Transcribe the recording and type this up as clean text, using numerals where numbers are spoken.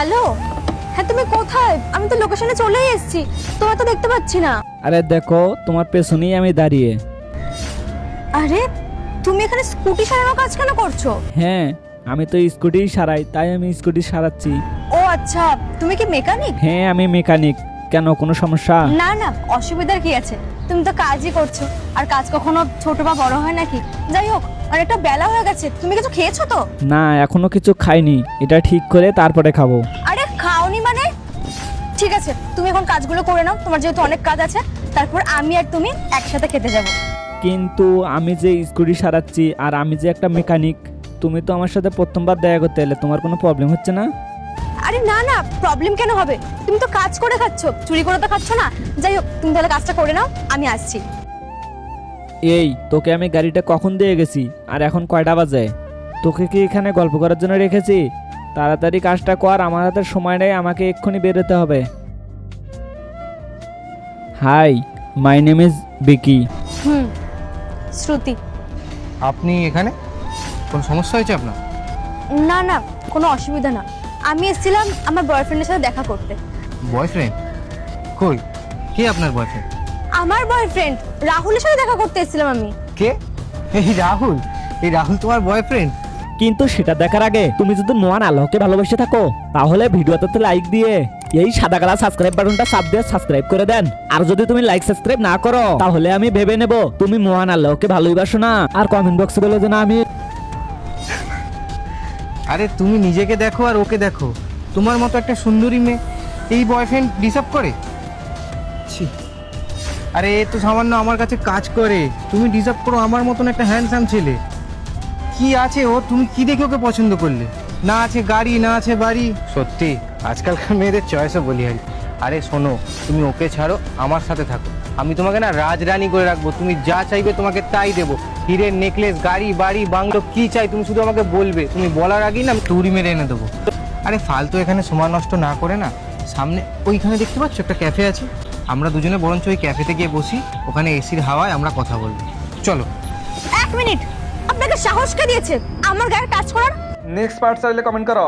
Hello, হ্যাঁ তুমি কোথায়? আমি তো লোকেশনে চলেই এসেছি, তোমার তো দেখতে পাচ্ছি না। আরে দেখো, তোমার পেছনেই আমি দাঁড়িয়ে। আরে তুমি এখানে স্কুটি সারানোর কাজ কেন করছো? হ্যাঁ, আমি তো স্কুটি সারাই, তাই আমি স্কুটি সারাচ্ছি। ও আচ্ছা, তুমি কি মেকানিক? হ্যাঁ, আমি মেকানিক। কেন, কোনো সমস্যা? না না, অসুবিধার কি আছে, তুমি তো কাজই করছো, আর কাজ কখনো ছোট বা বড় হয় নাকি? যাই হোক, অনেকটা বেলা হয়ে গেছে, তুমি কিছু খেয়েছো তো? না, এখনো কিছু খাইনি, এটা ঠিক করে তারপরে খাবো। আরে খাওনি মানে? ঠিক আছে, তুমি এখন কাজগুলো করে নাও, তোমার যেহেতু অনেক কাজ আছে, তারপর আমি আর তুমি একসাথে খেতে যাবো। কিন্তু আমি যে স্কুটি সারাচ্ছি আর আমি যে একটা মেকানিক, তুমি তো আমার সাথে প্রথমবার দেখা করতে এলে, তোমার কোনো প্রবলেম হচ্ছে না? আরে না না, প্রবলেম কেন হবে? তুমি তো কাজ করে খাচ্ছ, চুরি করে তো খাচ্ছ না। যাই হোক, তুমি তাহলে কাজটা করে নাও, আমি আসছি। এই, তোকে আমি গাড়িটা কখন দিয়ে গেছি, আর এখন কয়টা বাজে? তোকে কি এখানে গল্প করার জন্য রেখেছি? তাড়াতাড়ি কাজটা কর, আমার হাতে সময় নেই, আমাকে এক্ষুনি বেরোতে হবে। হাই, মাই নেম ইজ বিকি। শ্রুতি। আপনি এখানে কোন সমস্যা হয়েছে আপনার? না না, কোনো অসুবিধা না, আমি এসেছিলাম আমার বয়ফ্রেন্ডের সাথে দেখা করতে। বয়ফ্রেন্ড? কই, কে আপনার বয়ফ্রেন্ড? আমার বয়ফ্রেন্ড রাহুলের সাথে দেখা করতে এসেছিলাম আমি। কে? এই রাহুল? এই রাহুল তোমার বয়ফ্রেন্ড? কিন্তু সেটা দেখার আগে তুমি যদি নোয়ান আলোকে ভালোবেসে থাকো, তাহলে ভিডিওতে লাইক দিয়ে এই সাদা কালার সাবস্ক্রাইব বাটনটা চাপ দিয়ে সাবস্ক্রাইব করে দেন। আর যদি তুমি লাইক সাবস্ক্রাইব না করো, তাহলে আমি ভেবে নেব তুমি মোয়ান আলোকে ভালোবাসো না। আর কমেন্ট বক্সে বলে যে না আমি। আরে তুমি নিজেকে দেখো আর ওকে দেখো, তোমার মতো একটা সুন্দরী মেয়ে এই বয়ফ্রেন্ড ডিসার্ভ করে? ছি। আরে এ তো সামান্য আমার কাছে কাজ করে, তুমি ডিসার্ভ করো আমার মতন একটা হ্যান্ডসাম ছেলে। কি আছে ও, তুমি কি দেখে ওকে পছন্দ করলে? না আছে গাড়ি, না আছে বাড়ি। সত্যি আজকালকার মেয়েদের চয়েসও বলি আর। আরে শোনো, তুমি ওকে ছাড়ো, আমার সাথে থাকো, আমি তোমাকে না রাজরানী করে রাখবো, তুমি যা চাইবে তোমাকে তাই দেবো। হিরের নেকলেস, গাড়ি বাড়ি বাংলো, কি চাই তুমি শুধু আমাকে বলবে, তুমি বলার আগেই না আমি তুড়ি মেরে এনে দেবো। আরে ফালতু এখানে সময় নষ্ট না করে না, সামনে ওইখানে দেখতে পাচ্ছ একটা ক্যাফে আছে, আমরা দুজনে বরঞ্চ ওই ক্যাফেতে গিয়ে বসি, ওখানে এসির হাওয়ায় আমরা কথা বলবো, চলো। এক মিনিট, আপনাকে সাহস কে দিয়েছে আমার গায়ে টাচ করার? নেক্সট পার্ট চাইলে কমেন্ট করো।